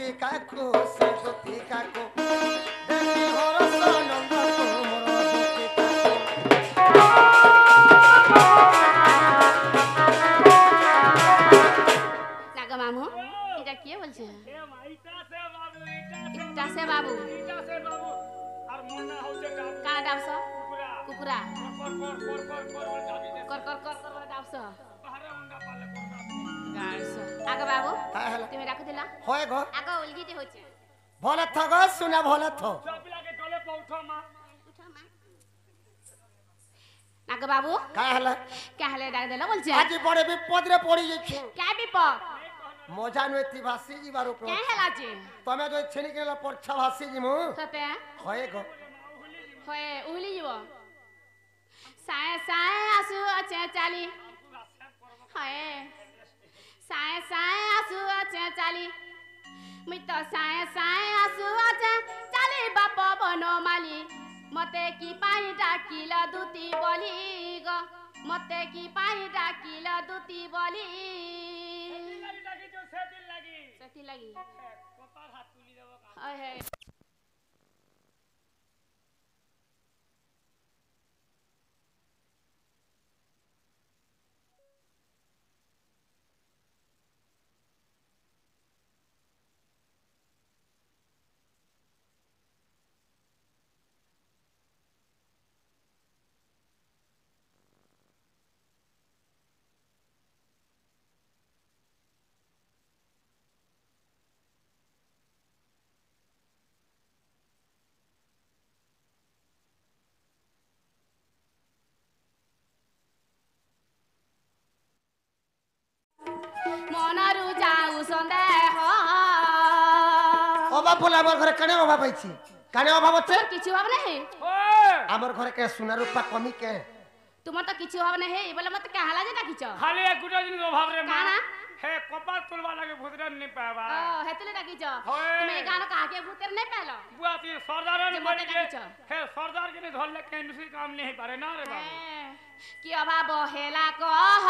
दुखी काको से दुखी काको देखी हरस नंद तुमर दुखी काको नागा मामू এটা কি বলছে ইটা সে বাবু আর মন্না হচ্ছে ডাব কানা ডাবছ কুকুরা কুকুরা কর কর কর কর কর ডাবছ পাহাড়ে উন্ডা পালে করবা গাড়ছ আগা বাবু হ্যাঁ হ্যালো তুমি ডাকু দিলা হয় গো আগা উলগিতে হচ্ছে ভলে থগ শুনা ভলে থ সবিলাকে গলে পৌঁছ মা উঠা মা নাগা বাবু কা হলা কে হলে ডাক দিলা বলছে আজি বড় বিপদরে পড়ি যাইছো কে বিপদ মজা নতি ভাসি যিবার উপর কে হেলা যে তুমি যদি ছেনি কেলা পড়ছা ভাসি যিমু সতে হয় গো হয় উহলি যাব সায়ে সায়ে আসু আছে চালি হয় সায়ে সায়ে আসু আছে চালি মুই তো সায়ে সায়ে আসু আছে চালি বাপ বনমালি মতে কি পাই ডাকিলা দুতি বলি গো মতে কি পাই ডাকিলা দুতি বলি লাগি তো সেদিন লাগি সতি লাগি কপাল হাত তুলি দেব হয় হয় মনরু যাও সন্দেহ অভাব বলে আমার ঘরে কেন অভাব হইছি কেন অভাব হচ্ছে কিছু হবে না হে আমার ঘরে কে সোনা রূপা কমি কে তোমার তো কিছু হবে না হে বলে মতে কাহালা যে ডাকিছ খালি এক গুটা দিন অভাব রে মা কানা হে কপাল তুলবা লাগে ভূতরে নি পাবা ও হেতলে ডাকিছ হয়। তুমি গান কাকে ভূতের নাই পেলো বুয়া তুই সর্দারের যে মরে মতে গে ডাকিছ। হে সর্দার কে ধরলে কেনসি কাম নেই পারে না রে বাবু কি অভাব হেলা কহ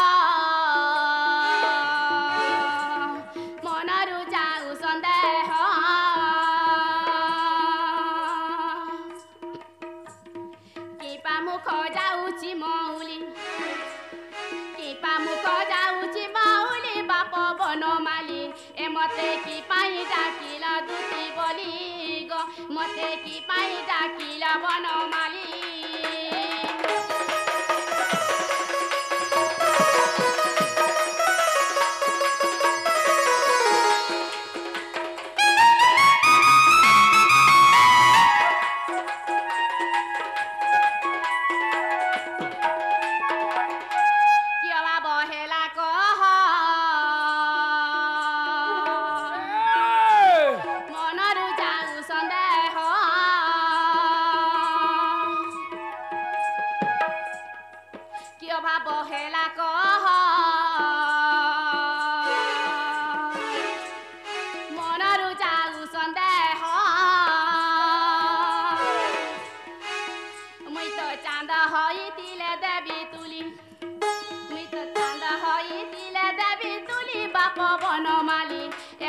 মনরু যাও সন্দেহ কিপা মুখ যাউছি মৌলি কিপা মুখ যাউছি মৌলি বাপ বনমালি এ মতে কি পাই ডাকিলা দুতি বলি গো মতে কি পাই ডাকিলা বনমালি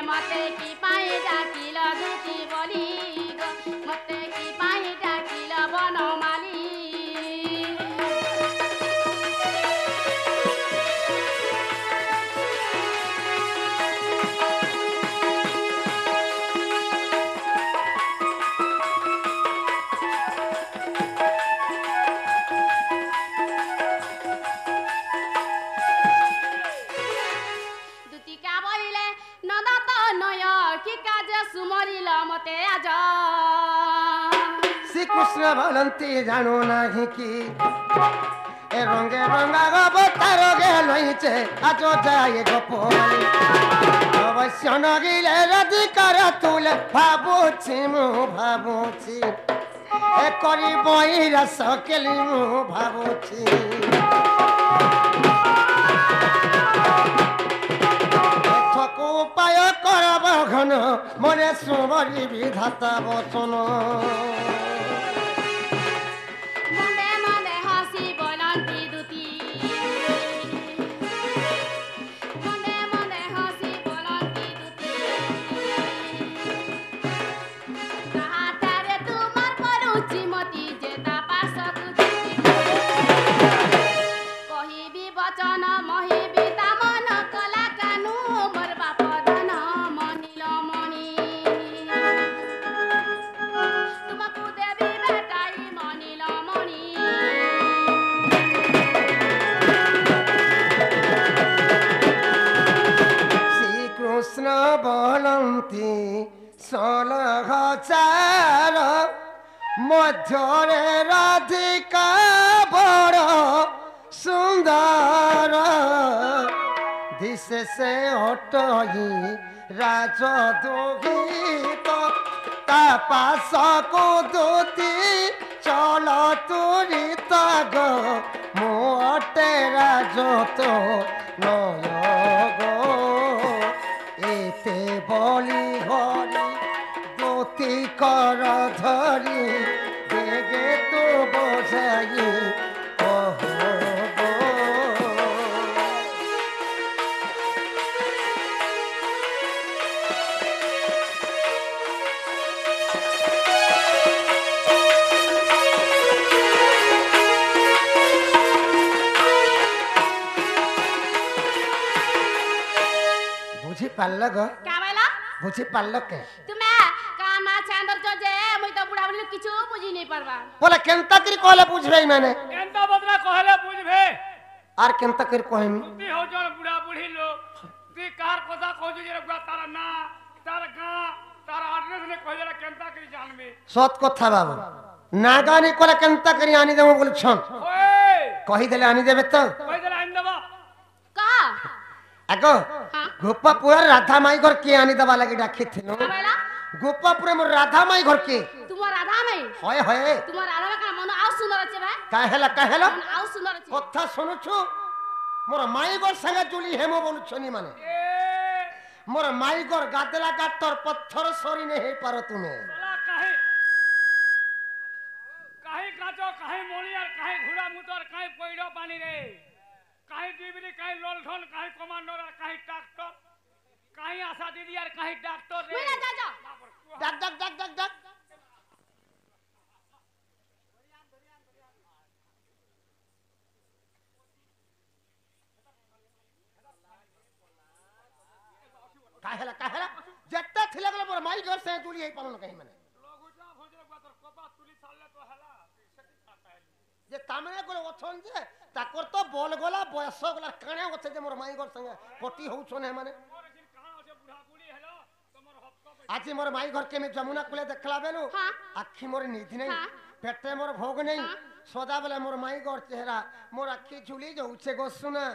মতে কি পাই ডাকিল দুতি বলি গো মতে কি পাই ডাকিল বনমালি শ্রীকৃষ্ণ বলন্তি জানো নাহি কি এ রঙে রঙা অবতার গেলইছে আজ যায় গোপলি অবশ্য নগিলে রাধিকার তুলে ভাবুছি মু ভাবুছি এ করি বইরা সকেলি মু ভাবুছি ঠকু উপায় করব ঘন মনে সুবরি বিধাতা বচন মনে মনে হাসি বলন্তি দুতি মনে মনে হাসি বলন্তি দুতি କୃଷ୍ଣ ବୋଲନ୍ତି 16,000 ମଧ୍ୟରେ ରାଧିକା ବଡ଼ ସୁନ୍ଦର ଦିଶେ ସେ ଅଟଇ ରାଜଦୁହିତ ତା ପାଶକୁ ଦୁତି ଚଳ ତୁରିତ ଗো ମୁଁ ଅଟେ ରାଜ ତୋ ନୟ গো এতে বলি হরি দুতি কর ধরি বেগে তো বোঝাই কহ গো বুঝি পারল গো क्या बोला বুঝি পারল কে तुम्हें कामा चांदर जो जे मुई तो बुढ़ा बुढ़ी किछु बुझी नहीं परवा বলে কেনতা করি কহলে বুঝবে মানে কেনতা বদরা কহলে বুঝবে আর কেনতা করি কহিমি তুই হও জন বুড়া বুড়ি লোক তুই কার কথা কইছ যে বুড়া তার না তার গাঁ তার আড্রেস নে কইলা কেনতা করি জানবে সৎ কথা বাবু না গানি কলে কেনতা করি আনি দেবো বলছন ওই কহি দেলে আনি দেবে তো কইলা আইন দেবা का আগো हां গোপাপুর রাধা মাই ঘর কে আনি দেবা লাগি ডাকিছিল क्या बोला গোপাপুরে মোর রাধা মাই ঘর কে तुम्हार राधा में হয় হয় तुम्हार राधा में का मन आउ सुंदर আছে ভাই কাহেলা मन आउ सुंदर আছে কথা শুনুছু মোর মাই ঘর সঙ্গে জুলি হেমো বলছনি মানে এ মোর মাই ঘর গাদেলা গাতর পত্থর সরি নে হে পারো তুমি সালা কাহে কাহে কাচো কাহে মনি আর কাহে ঘোড়া মুতর কাহে পইড়ো পানি রে কাহে ডিবরি কাহে ললঠন কাহে কমান্ডর আর কাহে ট্রাক্টর কাহে আশা দিদি আর কাহে ডাক্তার রে মুই না যা যা ডাক ডাক ডাক ডাক ডাক কাহেলা যেটা থিলা গলে মোর মাই ঘর সে জুলি হে পারো কাহি মানে লগুটা ভজরে বাতর কপা তুলি ছাড়লে তো হেলা সেটি কাটাই যে তামনে গলে অছন যে তাকর তো বল গলা বয়স গলা কানে আছে যে মোর মাই ঘর সঙ্গে পটি হউছন হে মানে মোর এখানে কাহা আছে বুড়া বুড়ি হেলো তোমার হপ্তা আজি মোর মাই ঘর কে মে যমুনা কুলে দেখলা বেলু हां আখি মোর নিধি নাই হ্যাঁ। পেটে মোর ভোগ নাই সদা বেলা মোর মাই ঘর চেহারা মোর আখি ঝুলি যাউছে গো সুনা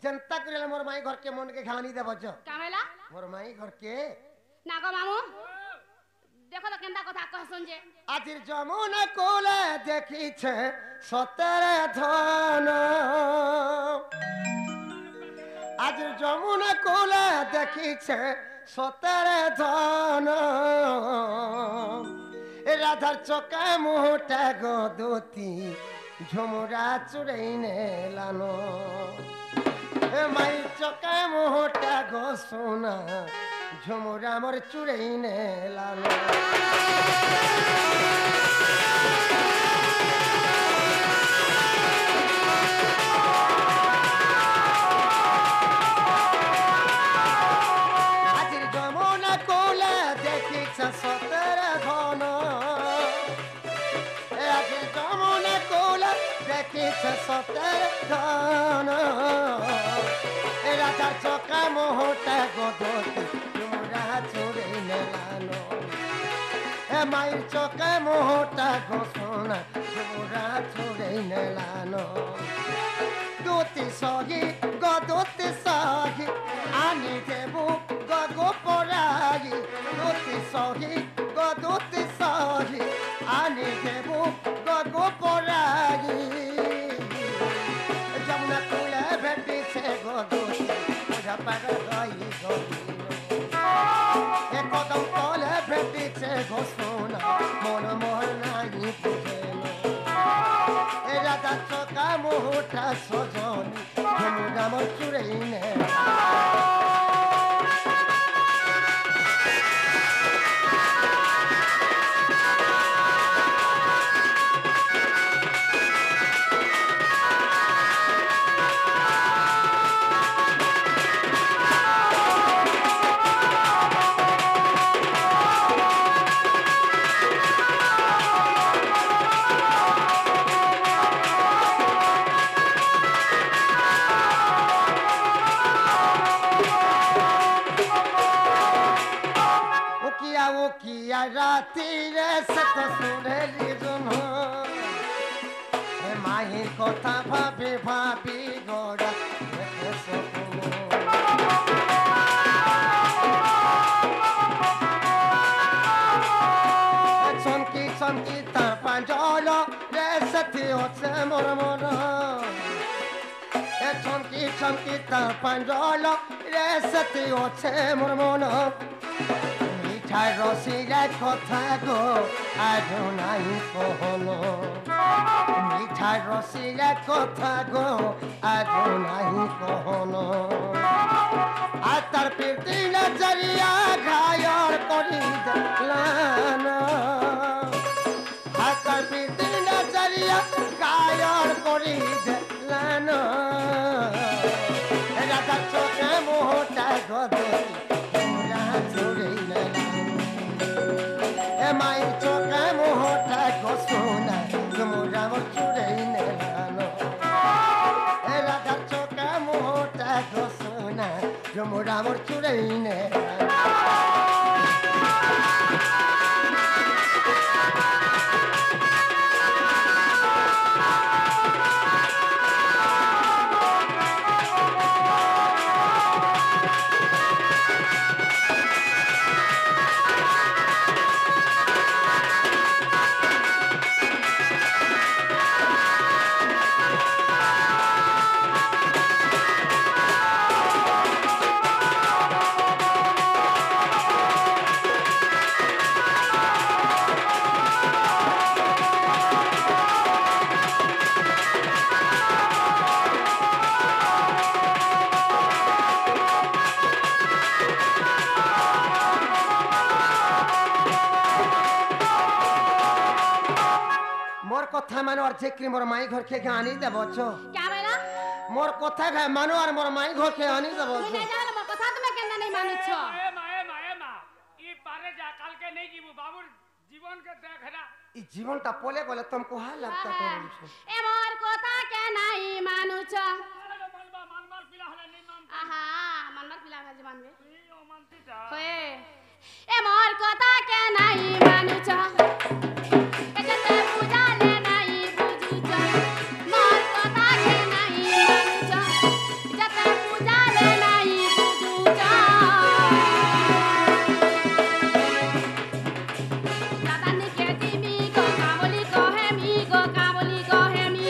जनता करे मोर माई घर के मन के घानी दे बज क्या बोला मोर माई घर के ना गो मामू देखो तो केंदा কথা कहसन जे আজির যমুনা কোলে দেখিছে সতেরে ধন আজির যমুনা কোলে দেখিছে সতেরে ধন এ রাধার চোখে মুহটা গো দুতি ঝুমুরা চুরাই নেলানো এ মাই চোখে মুহটা গো সোনা ঝুমুরা মোর চুরাই নেলানো আজির যমুনা কোলে দেখিছে সতেরে ধন আজির যমুনা কোলে দেখিছে সতেরে ধন রাজার চোখা মোহটা গদতি চুরা চুরে নেলানো এ মায়ের চোখে মোহটা ঘোষণা চুরা চুরে নেলানো দুতি সহি গদতি সহি আনি দেবু গগো পরাই দুতি সহি গদতি সহি আনি দেবু গগো পরাই যমুনা কুলে ভেটিছে গদতি ওঝা পাগল গাই গদিনো এ কদম তলে ভেটিছে ঘোষণা মন মোহর নাই বুঝেনো এ রাজা চোখা মোহটা সজনি ঝুমুরা মোর চুরেই নে या राती रे सत सुनेली जुनो हे माही कथा भाबी भाबी गोरा देखे सपनो चमकी चमकी तार पांजलो रे सती होते मोर मोर चमकी चमकी तार पांजलो रे सती होते मोर मोर মিঠাই রসিলে কথা গো আজ নাই কহনো মিঠাই রসিলে কথা গো আজ নাই কহনো আর তার প্রীতি নজরিয়া ঘায়র করি দিলান আর তার প্রীতি নজরিয়া ঘায়র করি দিলান রাজা চোখে মোহটা গদে মাই চোখে মোহটা গোসোনা তোমরা মোর চুড়াই নেলানো এ রাধার চোখে মোহটা গোসোনা তোমরা মোর চুড়াই নেলানো কথা মানো আর চেকরি মোর মাই ঘর কে আনি দেব ছো क्या बोला মোর কথা গে মানো আর মোর মাই ঘর কে আনি দেব तू ছো नहीं जाने मोर कथा तुम्हें केना नहीं मानु छो এ মা ই পারে যা কালকে নেই যাবো বাবুর জীবন কে দেখরা ই জীবনটা পলে গলে তুমকো হা লাগতা করু ছো ए मोर कथा के नहीं मानु छो মানবা মানবার পিলা হলে নেই মান आहा मनमर पिला भाजी मानबे তুই ও মানতিটা होए ए मोर कथा के नहीं मानु छो एजते पूजा ले नहीं बुझु छो मोर कथा के नहीं मानु छो एजते पूजा ले नहीं बुझु छो दादा ने के दिमी को काबली को है मी को काबली को है मी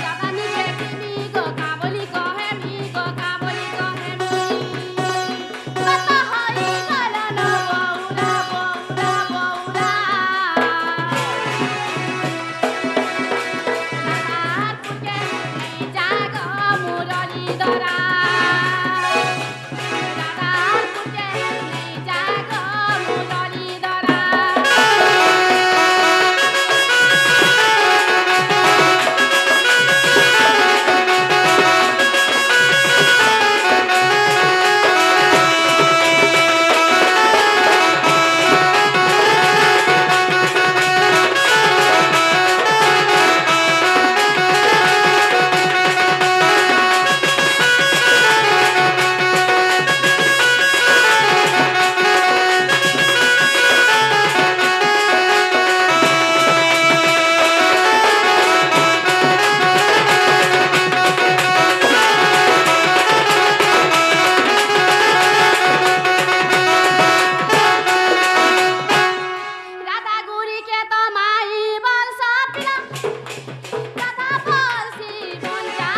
दादा ने के दिमी को काबली को है मी को काबली को है मी कथा होई गला न बौरा बौरा बौरा दादा पुके नहीं जागो मुरली दरा दादा पुके नहीं जागो मुरली दरा राधा गुरी के तो माई बोल सपिला राधा बोल सी बन जा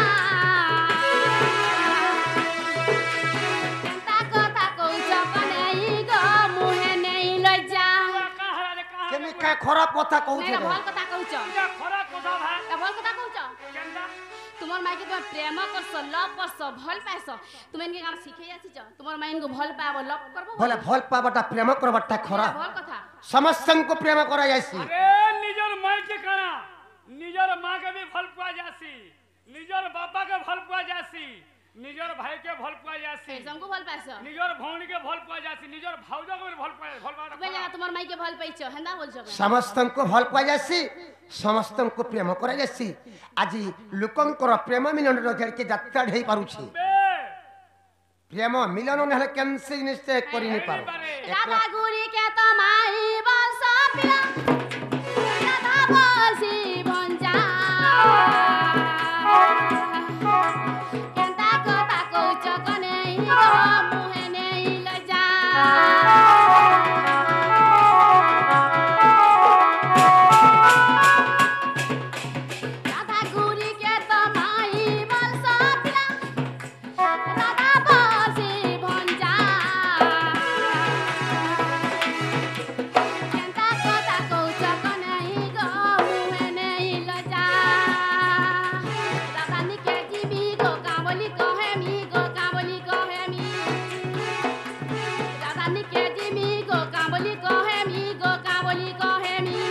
केंता कथा कौच कनै गो मुहे नहीं लज्जा কাহারা রে কাহারা কেমি কা খরাপ কথা কହୁছে नहीं রে भल कथा कौच এটা খরাপ কথা ভাই भल कथा कौच কেনটা तुमर माई के तुम प्रेम करस लव करस भल पाइस तुम इनके काम सिखे जाछि तुमर माई इनको भल पाबो लव करबो বলে ভাল পাবাটা প্রেম করবাটা খরা भल कथा সমস্তଙ୍କୁ প্রেম করা যাইছি আরে নিজের মাইকে কানা নিজের মাকে भी भल पाया जासी নিজের বাবাকে भल पाया जासी নিজের ভাইকে भल पाया जासी हमको भल पाइस নিজের ভଉଣীকে भल पाया जासी নিজের ভাউজকে भी भल पाया भल पाया तुम जगह तुमर माई के भल पाइछ हेंदा बोल छ ସମସ୍ତଙ୍କୁ ଭଲ ପାଇଯାସି ସମସ୍ତଙ୍କୁ ପ୍ରେମ କରାଯାସି ଆଜି ଲୋକଙ୍କର ପ୍ରେମ ମିଲନର ଜଡ଼ିକେ ଯାତ୍ରା ହେଇ ପାରୁଛି বে ପ୍ରେମ ମିଲନ ନହେଲେ କେନ୍ସି ନିଶ୍ଚୟ କରି ନି ପାରୁ পারে राधा गुरी के तो माई बस पिला राधा बसी भंजा केंता कथा कौच कने गो मुहे नहीं लजा राधा गुरी के तो माई बस पिला राधा बसी भंजा केंता कथा कौच कने गो मुहे नहीं लजा राधा निके जीवी गो काबली कहे मी गो काबली कहे मी राधा निके जीवी गो काबली कहे मी गो काबली कहे मी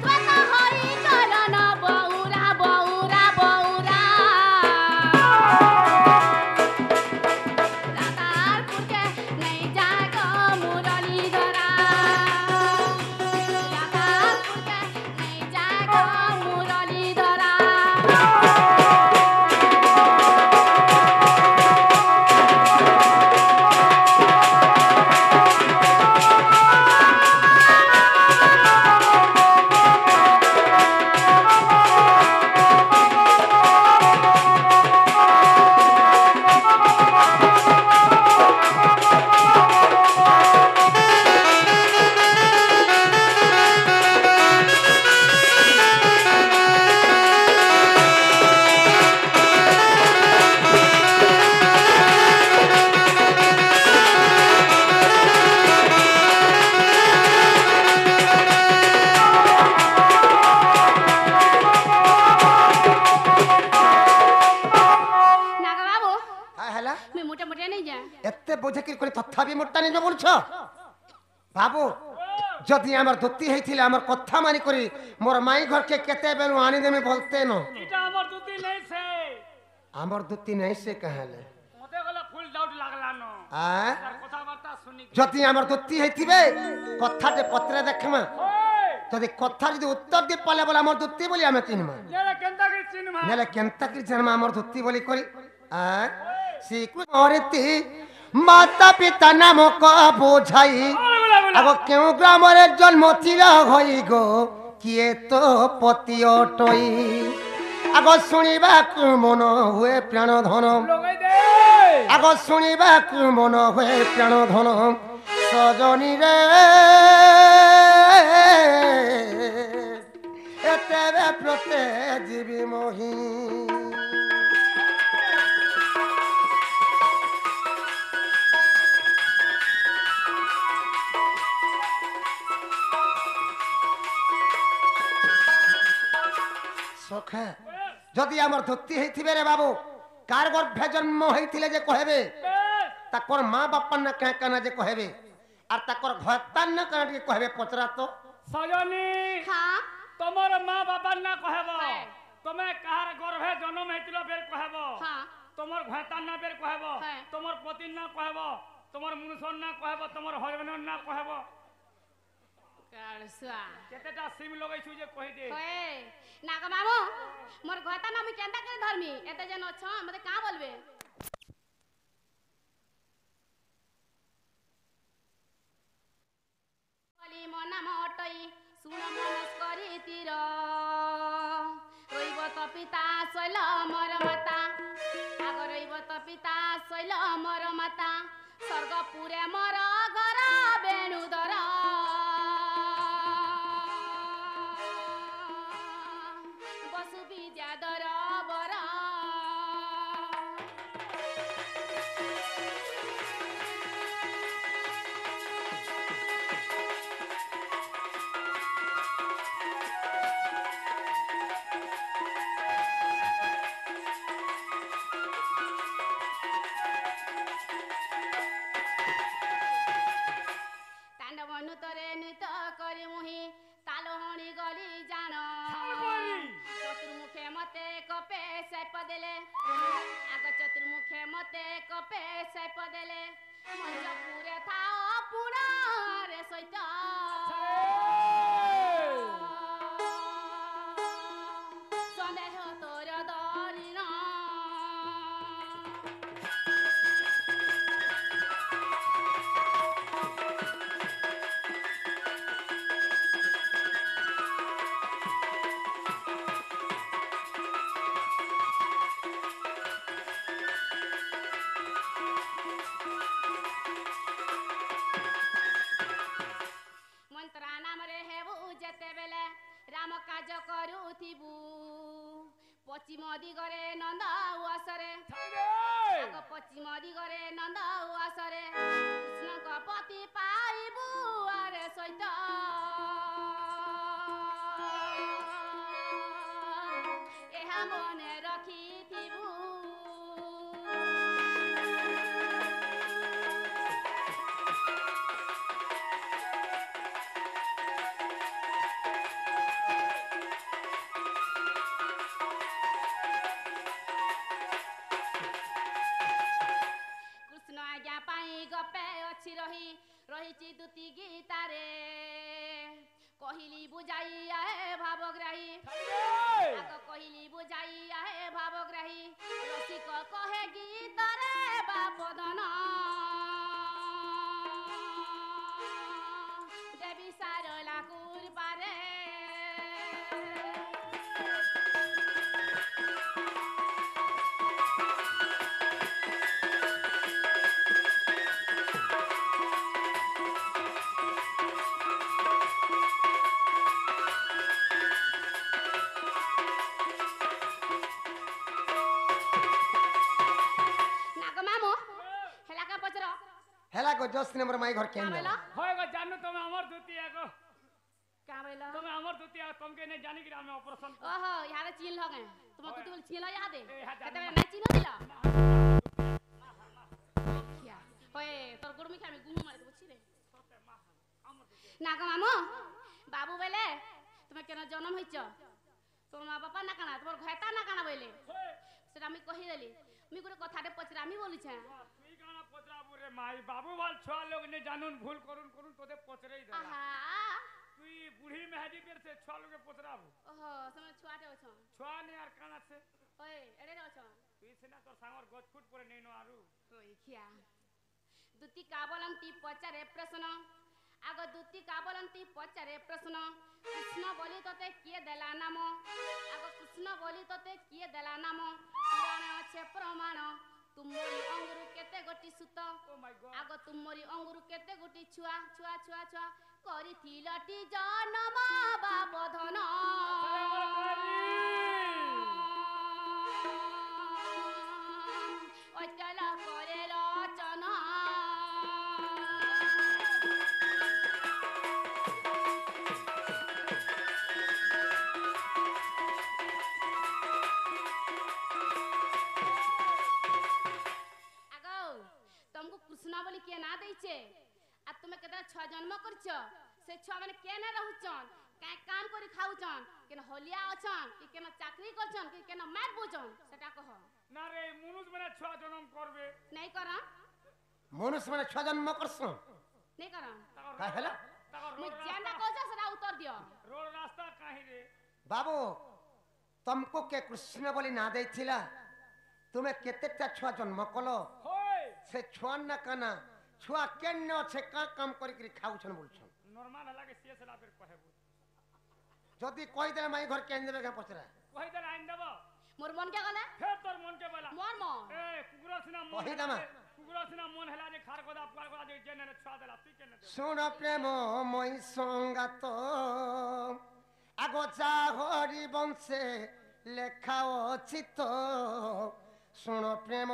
त्वत होई चरण बौरा बौरा बौरा राधापुर के नहीं जाए गो मुरली धरा राधापुर के नहीं जाए गो मुरली धरा नागा बाबू হ্যাঁ হেলা मैं मोटे मोटे नहीं जा এতে বোঝে কি করে তথাপি মোটা নিজ বলছ বাবু যদি আমার ধুতি হইছিলে আমার কথা মানি করি মোর মাই ঘরকে কেতে বেলু আনি দেমি বলতে ন এটা আমার দুটি নেই সে আমার ধুতি নাই সে কাহালে মতে গলা ফুল ডাউট লাগলা ন আ তার কথাবার্তা শুনি যদি আমার ধুতি হইতিবে কথাতে পত্রে দেখমা ওই যদি কথা যদি উত্তর দি পালে বলে আমার ধুতি বলি আমি চিনমা নেলে কেনতা কি চিনমা নেলে কেনতা কি জানমা আমার ধুতি বলি করি আ শিকু মরতি মাতা পিতা নামক বোঝাই আগো কেউ গ্রামরে জন্ম ছিল হই গো কিয়ে তো পতি অটই আগো শুনিବାକୁ মন হুয়ে প্রাণ ধন লগাই দে আগো শুনিବାକୁ মন হুয়ে প্রাণ ধন সজনী রে এতে প্রতে জীবী মহি সখা যদি আমার ধুতি হইতিবে রে বাবু কার গর্ভে জন্ম হইছিলে যে কহেবে তাকর মা বাপার না কাঁ কানা যে কহেবে আর তাকর ঘরতার না কানা টিকে কহেবে পচরা তো সজনী हाँ তোমার মা বাবার না কহেব হ্যাঁ। তুমি কাহার গর্ভে জন্ম হইছিল বের কহেব हाँ তোমার ঘরতার না বের কহেব হ্যাঁ। তোমার পতির না কহেব তোমার মনুষ্যর না কহেব তোমার হজবেন্ডর না কহেব करसुआ কেতেটা সিম লগাইছু যে কহি দে होए नागा बाबू मोर घता ना मुई केंता करे धर्मी एते जन छ मते का बोलबे कली मना मटई सुन मनस करी तिर রইব তো পিতা শৈল মর মাতা আগ রইব তো পিতা শৈল মর মাতা স্বর্গপুরে মর ঘর বেণুদর বসু বিজাদর বর তাণ্ডব ପଶ୍ଚିମଦି ଗରେ ନନ୍ଦ ଉଆସରେ କୃଷ୍ଣଙ୍କ ପତି ପାଇବୁ ଆରେ ସହିତ ଏହା ମନେ ରଖିଥିବୁ କୃଷ୍ଣ ଆଜ୍ଞା ପାଇଁ ଗପେ ଅଛି ରହିଛି ଦୁତି ଗୀତାରେ କହିଲି ବୁଝାଇ ଆଏ ଭାବଗ୍ରାହୀ ଆଗ କହିଲି ବୁଝାଇ ଆଏ ଭାବଗ୍ରାହୀ ରସିକ କହେ ଗୀତରେ ବାପଦନ ଦେବୀ ସାରଲା କୁରବାରେ हेला को जस्ट नंबर माई घर केन बोला होएगा जानू तुम अमर दूती आगो क्या बोला तुम अमर दूती आगो तुमके नहीं जाने की हमें ऑपरेशन ओहो यार चिन लगे तुम तो बोल चिन याद है ए, हाँ, कहते जानू। मैं चिन दिला क्या ओए तोर गुड़ में क्या मैं गुम मारे तो बुझी रे नागा मामो बाबू बेले तुम्हें केना जन्म होइछ तोर मां बापा ना काना तोर घायता ना काना बोले सेटा मी कहि देली मी गुरे कथाटे पचरा मी बोली छे तुई गाना पचराबू रे माई बाबू वाल छुआ लोग ने जानून भूल करून तोदे पचरे ही देला आहा तुई बूढ़ी मेहदी पेर से छुआ लोग पचराबू ओहो समय छुआटे अछन छुआ ने यार काना से ओए एडे रे अछन तुई सेना तोर सांगर गज फुट परे नेनो आरु ओए खिया दुती काबलंती पचारे प्रश्न आग दुती काबलंती पचारे प्रश्न कृष्ण बोली तोते किए देला नाम आग कृष्ण बोली तोते किए देला नाम पुराणे अच्छे प्रमाण तुमरी अंगुरु केते गोटी सुत ओ माय गॉड आग तुमरी अंगुरु केते गोटी छुआ छुआ छुआ छुआ करिथिलटी जन्म बापधन अचल करे रचना तुमको कृष्ण बोली किए ना देछे आ तुमे केतना छ जन्म करछ से छ माने केने रहउछन काय काम करी खाउछन केन होलिया अछन कि केन चाकरी करछन कि केन मार बुझन सेटा कह ना रे मनुष्य मने छुआ जन्म करबे नहीं करन मनुष्य माने छ जन्म करसु नहीं करन का हेला मु जेना कहछ सेटा उत्तर दियो रोड रास्ता काहे रे बाबू तुमको के कृष्ण बोली ना देथिला तुम्हें केतेटा छुआ जन्म कलो होय से छुआ ना काना छुआ केन अच्छे का काम करी करी खाउछन बोलछन नॉर्मल हला के सीएस ला फिर कहबू जदी कहि दे माई घर केन देबे के पचरा कहि दे आइन देबो मोर मन के गले फेर तोर मन के बोला मोर मन ए कुकुरा सिना मन कहि दमा कुकुरा सिना मन हला जे खार कोदा पार कोदा जे जेने ने छुआ देला तू केने दे सुन प्रेम মই संगात आगो जा हरि वंशे লেখা ଅଛି ତ ଶୁଣ ପ୍ରେମ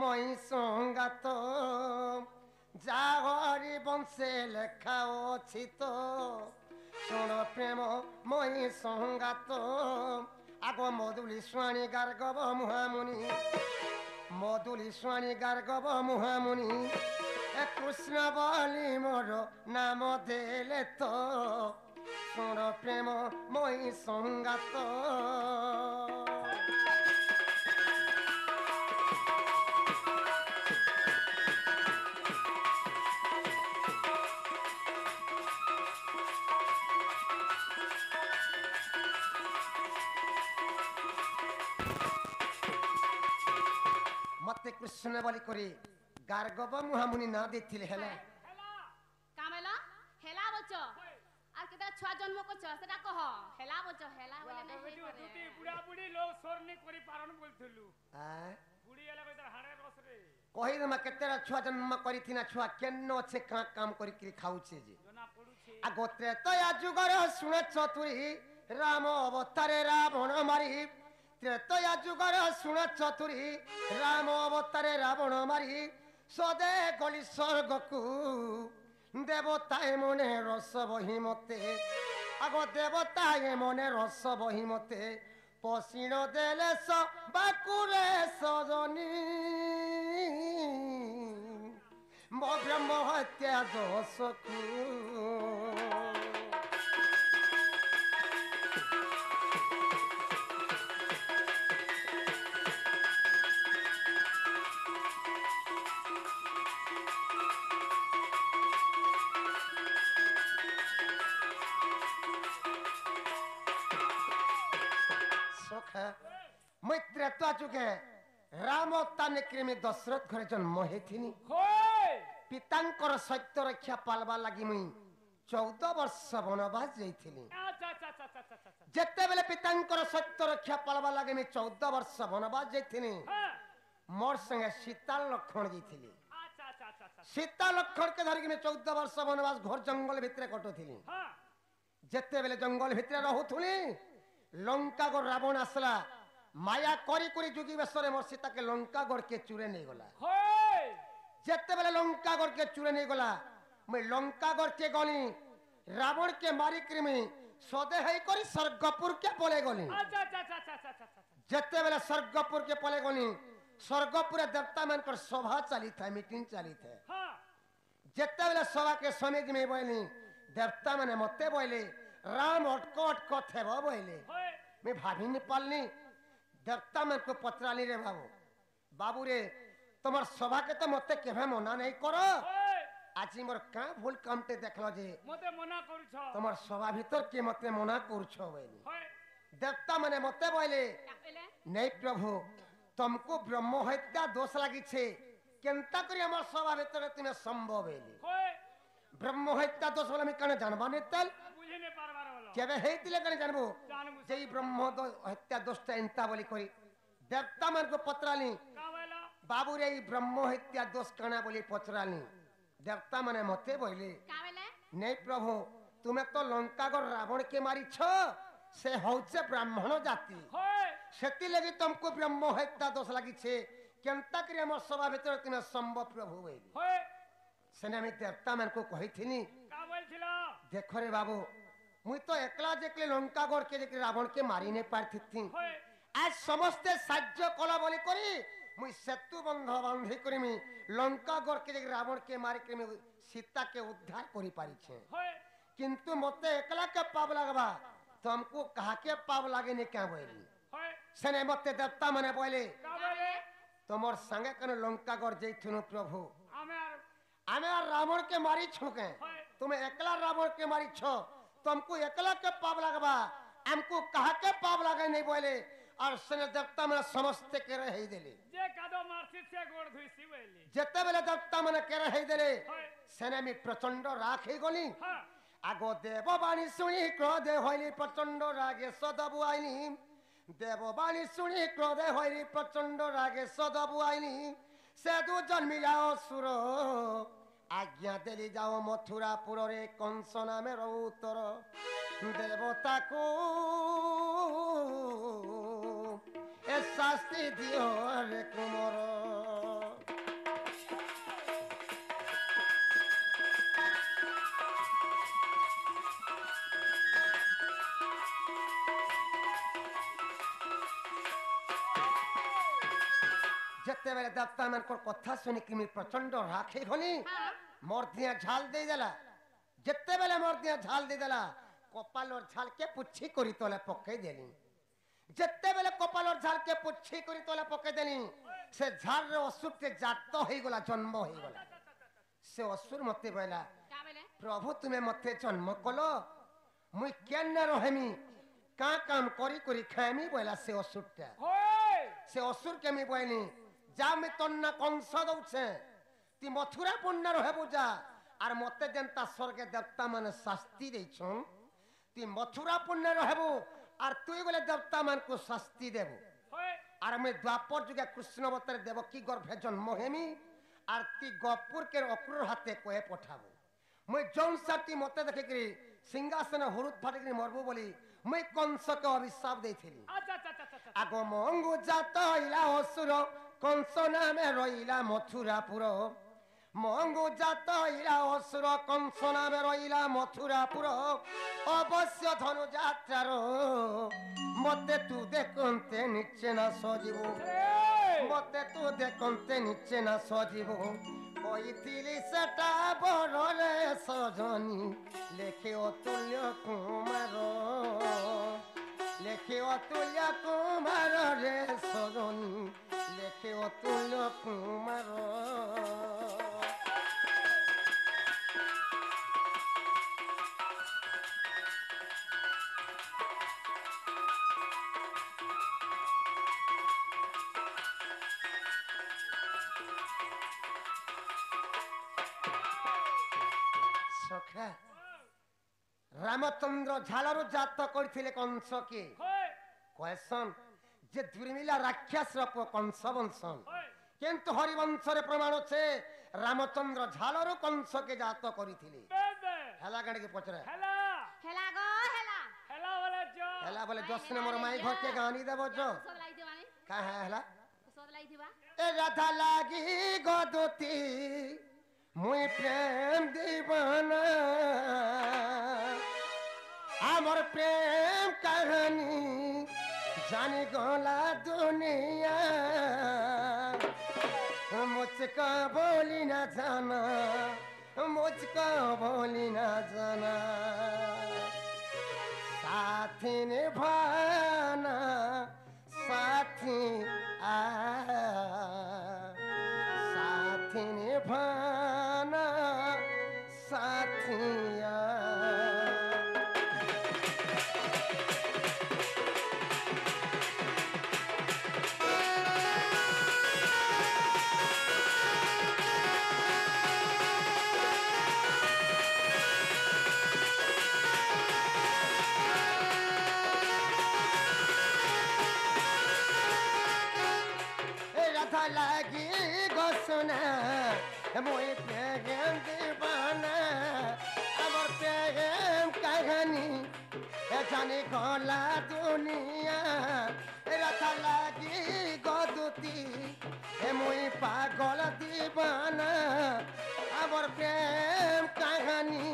মই ସଂଗାତ ଯା ହରି ବଂଶେ ଲେଖା ଅଛି ତ ଶୁଣ ପ୍ରେମ মই ସଂଗାତ ଆଗ ମଧୁଲି ସ୍ୱାଣୀ ଗାର୍ଗବ ମୁହାମୁନି ମଧୁଲି ସ୍ୱାଣୀ ଗାର୍ଗବ ମୁହାମୁନି ଏ କୃଷ୍ଣ ବୋଲି ମୋର ନାମ ଦେଲେ ତ ଶୁଣ ପ୍ରେମ মই ସଂଗାତ मते कृष्ण बोली करी गार्गव मुहामुनि ना देथिले हेला हेला कामेला हेला बच्चो আর কেটা ছয় জন্ম করছ সেটা কহ হেলা বলছ হেলা বলে না বেটি হেই দুটি পারে বুড়া বুড়ি লোক সরনি করি পারন বলথিলু आ বুড়ি এলা কই তার হাড়ে রস রে कहि दमा केतेरा छुआ जन्म करिथिना छुआ केन्न छे का काम करी करी खाउछे जे জনা পড়ুছে आ गोत्रे तया जुगर सुने चतुरी राम अवतारे रावण मारी त्रेतया जुगर शुण चतुरी राम अवतारे रावण मारी सदे गली स्वर्ग को देवताए मने रस बही मते आगो देवताए मने रस बही मते पसीण देले बाकुरे सजनी मो ब्रह्म हत्या दोष को मैत्र तो चुके राम ताने कृमि दशरथ घरे जन्म हेथिनी पितांकर सत्य रक्षा पालवा लगी मुई 14 वर्ष वनवास जाइथिनी जेते बेले पितांकर सत्य रक्षा पालवा लगी मुई 14 वर्ष वनवास जाइथिनी मोर संगे सीता लक्ष्मण जाइथिली सीता लक्ष्मण के धरिक मैं 14 वर्ष वनवास घोर जंगल भितरे कटुथिली जेते बेले जंगल भितरे रहुथुनी लंका गो रावण आसला माया करी करी जुगी बेसरे मोर सीता के लंका गढ़ के चूरे नहीं गला जेते बेले लंका गढ़ के चूरे नहीं गला मैं लंका गढ़ के गली रावण के मारी कृमि सदे है करी स्वर्गपुर के पले गली जेते बेले स्वर्गपुर के पले गली स्वर्गपुर देवता मान पर सभा चली था मीटिंग चली थे जेते बेले सभा के समिति में बोली देवता माने मते बोले राम अटको अटको थे बोले मैं भाभी नहीं पालनी देवता मन को पत्राली रे बाबू बाबू रे तुम्हार सभा के तो मते केभे मना नहीं करो आज मोर का भूल कामते देखलो जे मते मना करूछ तुम्हार सभा भीतर के मते मना करूछो बोली देवता माने मते बोले नहीं प्रभु तुमको ब्रह्म हत्या दोष लागी छे केनता करी हमर सभा भीतर तुमे संभव बोली ब्रह्म हत्या दोष वाला मैं कने जानबा नहीं तल बुझे नहीं पारबार वाला केबे हेतिले कने जानबो जेई ब्रह्म हत्या दोषटा एंता बोली करी देवता मन को पत्राली का वाला बाबू रे ब्रह्म हत्या दोष कना बोली पत्राली देवता माने मते बोली का बोले नहीं प्रभु तुम्हें तो लंका गो रावण के मारी छ से होचे ब्राह्मण जाति सेति लगी तुमको ब्रह्म हत्या दोष लागी छे केनता करी हमर सभा भीतर तुमे संभव प्रभु बोली सेने में देवता मन को कही थी का बोल छिलो देखो रे बाबू मुई तो एकला जेकले लंका गढ़ के जेकले रावण के मारी नहीं पारती थी आज समस्ते साज्य कला बोली करी मुई सेतु बंध बांधी करी मी लंका गढ़ के जेकले रावण के मारी के मी सीता के उद्धार करी पारी छे किंतु मते एकला के पाप लगबा तो हमको कहा के पाप लागे ने क्या बोली सेने मते देवता माने बोले का बोले तमोर संगे कने लंका गढ़ जइथुनु प्रभु हमें रावण के मारी छुके तुम्हें एकला रावण के मारी छो तुमको एकला के पाप लगबा हमको कहा के पाप लगे नहीं बोले और सने देवता में समस्त के रही देले जे कादो मारसित से गोड़ धुइसी बोली जेते बेले देवता मन के रही देले सेने में प्रचंड राग हे गली आगो देववाणी सुनी क्रोधे होइली प्रचंड रागे सदबु आइली देववाणी सुनी क्रोधे होइली प्रचंड रागे सदबु आइली से दु जन्मी जाओ सुर आज्ञा देली जाओ मथुरापुर रे कंस नामे रौतर देवता को ए शास्ति दियो रे कुमर जेते बेले देवता मन को कथा सुनी कि प्रचंड राखे गली मोर दिया झाल दे देला जेते बेले मोर दिया झाल दे देला कपाल और झाल के पुच्छी करी तोले पके देली जेते बेले कपाल और झाल के पुच्छी करी तोले पके देली से झाल रे असुर के जात होई गला जन्म होई गला से असुर मते बोला का बोले प्रभु तुम्हें मते जन्म कलो मुई केन रहमी का काम करी करी खामी बोला से असुरटा से असुर के मी बोली जा मैं तन्ना कंस दउछे ती मथुरा पुण्य रहे बुझा आर मते जनता स्वर्ग देवता माने शास्ति देछो ती मथुरा पुण्य रहबो आर तुई बोले देवता मान को शास्ति देबो आर मैं द्वापर जुगे कृष्ण अवतार देवकी गर्भे जन्म हेमी आर ती गपुर के अक्रूर हाथे कोए पठाबो मुई जौन साथी मते देखिकरी सिंहासन हुरुत फाटिकरी मरबू बोली मुई कंस के अभिशाप देइथिली अच्छा अच्छा अच्छा अच्छा आगो मंगू जात इला असुर कंस नामे रहिला मथुरापुर मंगू जात इला असुर कंस नामे रहिला मथुरापुर अवश्य धनु যাত্রার मते तू देखते निचे ना सजीबू मते तू देखते निचे ना सजीबू কইতিলি সেটা বড় রে সজনী লেখে অতুল্য কুমার লেখে অতুল্য কুমার রে সজনী লেখে অতুল্য কুমার সখা রামচন্দ্র ঝালর জাত করছিলে কংসকে হয় কয়েসন যে দুর্মিলা রাক্ষস রূপ কংস বংশন হয় কিন্তু হরিবংশরে প্রমাণ আছে রামচন্দ্র ঝালর কংসকে জাত করিଥିଲେ বেবে হেলা গাড়িকে পচরা হেলা হেলা গো হেলা হেলা বলে জো হেলা বলে জসনে মোর মাই ঘরকে গানি দেব জ সব লাগি দিবা নি কা হেলা সব লাগি দিবা এ রাধা লাগি গদতি মুই প্রেম দিবানা আমার প্রেম কাহিনী জানি গলা দুনিয়া मुझको बोली ना जाना मुझको बोली ना जाना साथी निभाना साथी साथी निभाना साथिया लगी गोसना मुई प्रेम दीवाना अमर प्रेम कहानी जाने गला दुनिया रथा लगी गदुती मुई पागल दीवाना अमर प्रेम कहानी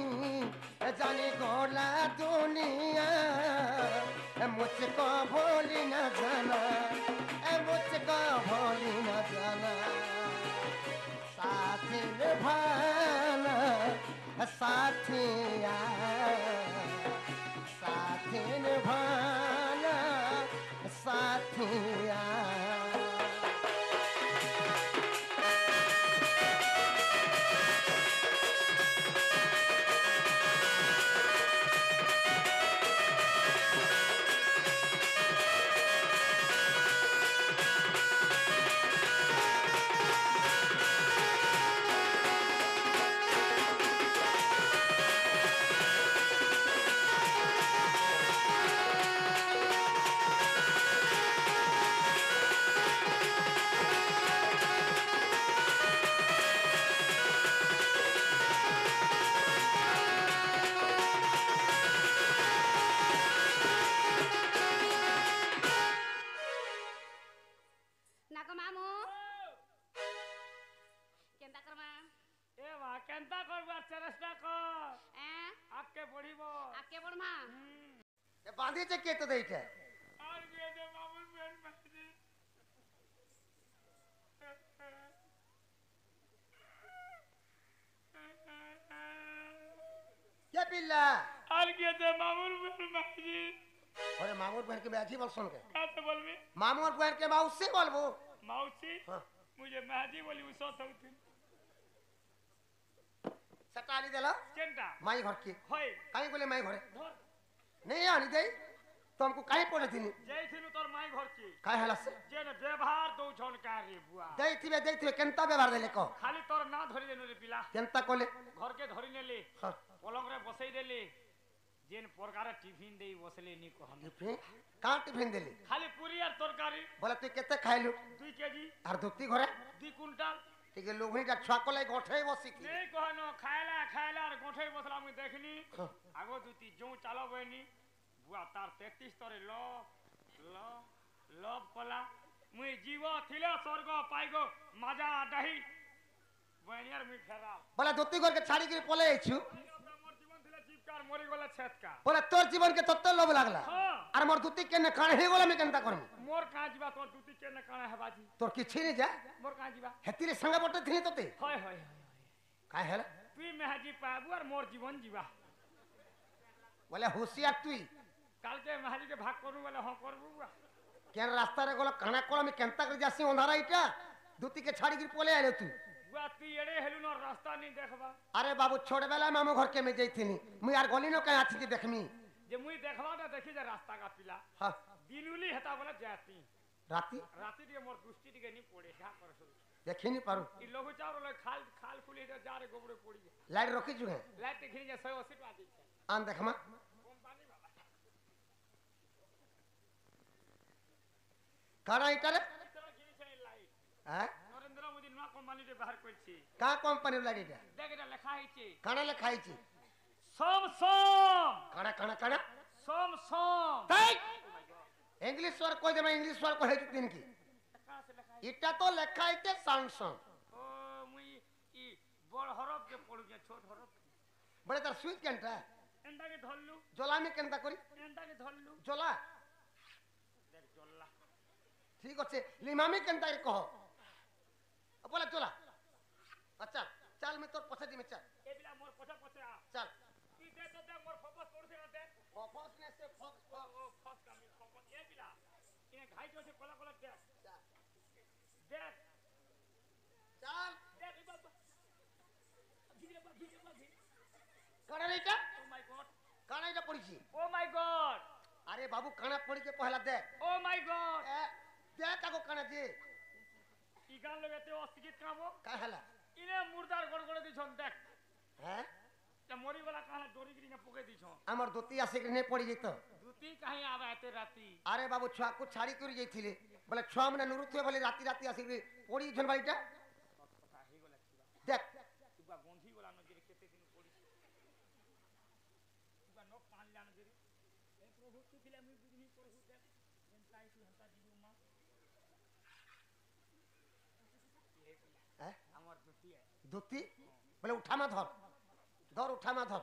जाने गला दुनिया मुझको भूली न जाना मुझको भूली न जाना साथी निभाना साथिया साथी निभाना साथिया নাকো মামু কেনতা করমা এ মা কেনতা করবা চেষ্টা কর এ আকে পড়িব আকে বড়মা বাঁধিছে কে তো এইটা আর বিয়ে দে মামুর বেন মাইদি কে পিল্লা আর বিয়ে দে মামুর বেন মাইদি ওরে মামুর বহন কে ব্যাধি বলছন কে কাতে বলবি মামুর বহন কে মাউসি বলবো মাউসি হ্যাঁ মুঝে মেহাদি বলি উসো থৌতিন সেটা আনি দিল কেনটা মাই ঘর কি হয় কাই বলে মাই ঘরে ধর नहीं आनी दे तो हमको काहे पड़े थी যেইছিনু তোর মাই ঘর কি काहे हला से যে না ব্যবহার দৌছন কারে বুয়া दे थी केनता व्यवहार देले को খালি তোর না ধরি দেনু রে পিলা केनता कोले ঘরকে ধরি নেলি हां পলংরে বসাই দেলি যেন প্রকারে টিফিন দেই বসলে নি কহন टिफिन का टिफिन देली খালি পুরি আর তরকারি बोला तू केते खाइलु 2 কেজি और दुक्ति घरे 2 কুইন্টাল টিকে লোভনীটা ছুয়া কলাই গঠেই বসিকি नहीं कहनो खायला खायला और गोठे बसला मुई देखनी हाँ। आगो दुती जो चालो बहनी बुआ तार 33 तरे लव कला मुई जीव थिले स्वर्ग पाइगो मजा दही बहनी यार मुई फेरा বলে ধুতি করকে ছাড়ি করে পলে আইছু मोर जीवन थिले जीवकार मरी गले छेद का বলে তোর জীবনকে তত্ত্ব লোভ লাগলা हाँ আর মোর ধুতি কেনে কাণ হয়ে গলা আমি কেনতা করম मोर कहाँ जीवा तोर दुती के न काना है बाजी তোর কিছু নি যা मोर कहाँ जीवा হেতিরে সঙ্গে বটে থিনি তোতে होय होय কাই হেলা তুই মেহাজি পাবু আর মোর জীবন जीवा বলে হুঁশিয়ার তুই কাল के মেহাজি के भाग करू वाले हां करबू बुआ কেন রাস্তারে গেল কানা কল আমি কেনতা করে যাসি অন্ধারা এটা ধুতিকে ছাড়ি করে পলে আইলো তুই बुआ तू एड़े हेलु न रास्ता नहीं देखबा আরে বাবু ছোটবেলা মামু ঘর কেমে যাইছিনি মুই আর গলি ন কাই আছি কি দেখমি जे मुई देखबा ना देखी जे रास्ता का पिला হ্যাঁ दिनुली हेता बोले जाती রাতি राती दिए मोर दृष्टि दिगे नहीं पड़े क्या कर सो দেখিনি পারু ई लोग चारो ले खाल खाल खुली दे जा रे गोबरे पड़ी गए লাইট রকি জুহে लाइट देखी जे 180 टका दी छे আন দেখমা कंपनी वाला কারা এটারে तरह गिरी छे लाइट হ্যাঁ नरेंद्र मोदी नवा कंपनी रे बाहर करछि কা কোম্পানির লাইট এটা देख এটা লেখা হইছে কানা লেখা আইছি सोम सोम কানা কানা কানা सोम सोम তাই ইংলিশ ওয়ার কই দেবা ইংলিশ ওয়ার কই হইছে তিন কি कहां से লেখা এটা তো লেখা আইতে স্যামসাং ओ मुई ई बड़ हरफ के पढु जे छोट हरफ বলে তার সুইচ কেনটা एंडा के धरलु জলামি কেনটা করি एंडा के धरलु জলা देख जल्ला ঠিক আছে লিমামি কেনটা কহ বলে জলা আচ্ছা চল মে তোর পছাদি মে চল ए बिला मोर पछा पछा आ চল ई दे तो दे मोर फोकस पड़ছে না दे ফোকাস নে সে ফোকাস ओ फस का मी फोकस ए बिला इने घाई जो से कोला कोला दे दे চল दे ई बाबा ভিড়ে কানা এটা ओ माय गॉड কানা এটা পড়িছি ओ माय गॉड আরে বাবু কানা পড়িকে পহলা দেখ ओ माय गॉड দেখ আগো কানা যে ई गान लगते अस्तिकित कामो কা হেলা इने मुर्दार गड़गड़े दिछन देख হ্যাঁ ते मरी वाला कहां डोरी गिरी ने पके दिछन আমার ধুতি আসে কি নে পড়ি যেত दुती कहीं आवे एते राती আরে বাবু ছুয়াকু ছাড়ি করে যাইছিলে বলে ছুয়া মানে নুরুত হয়ে বলে রাতি রাতি আসি পড়ি ঝন বাড়িটা কথা হে গলা ছিবা দেখ तुबा गोंधी वाला नजर केते दिन पड़ी तुबा नो पान ला नजर ए प्रभु तू थिले मुई बुझनी प्रभु दे जेन ताई तू हंता जीवु मा ये पिला হ্যাঁ हमर दुती है ধুতি বলে উঠামা ধর ধর উঠামা ধর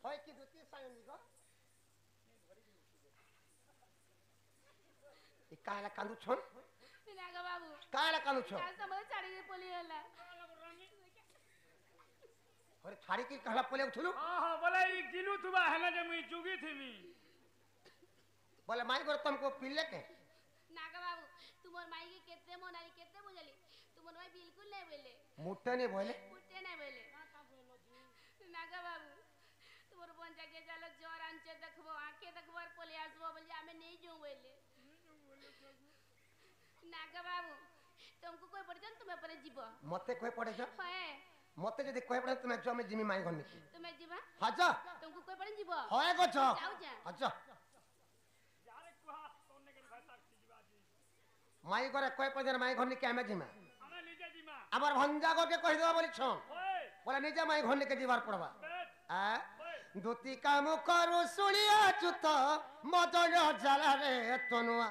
হয় কি ধুতি সাইন নিগো এ কালা কান্দু ছন পিনাগা বাবু কালা কান্দু ছন রাস্তা মধ্যে ছাড়ি দিয়ে পলি গেলা ওরে ছাড়ি কি কালা পলে উঠলু हां हां बोला ई गिलू तुबा हला जे मुई जुगी थीमी বলে মাই করে তুমকো পিলে কে নাগা বাবু তোমার মাইকে কেতে মনালি কেতে বুঝালি তোমার মাই বিলকুল নাই বলে মুটে নে বলে উঠতে নাই বলে নাগা বাবু তোমার বোন জাগে জালো জ্বর আনছে দেখবো আঁকে দেখবো আর পলে আসবো বলে আমি নেই যাও বলে নাগা বাবু तुमको कोई पड़ जान तुम्हें पर जीव মতে কই পড়ে যা है মতে যদি কই পড়ে তুমি জমে জিমি মাই ঘর নিকি तुम्हें जीवा হাজা तुमको कोई पड़ जीव হয় গো চ যাও যা আচ্ছা यारे कुहा सोने के भाषा जीवाजी মাই ঘরে কই পড়ে মাই ঘর নিকি আমি জিমা हमें लीजे जीमा আমার ভঞ্জা গকে কই দেবা বলি ছ ओए বলে নিজে মাই ঘর নিকে দিবার পড়বা बैठ আ দুতি কাম করু শুনিয়া চুত মদন জ্বালা রে তনুয়া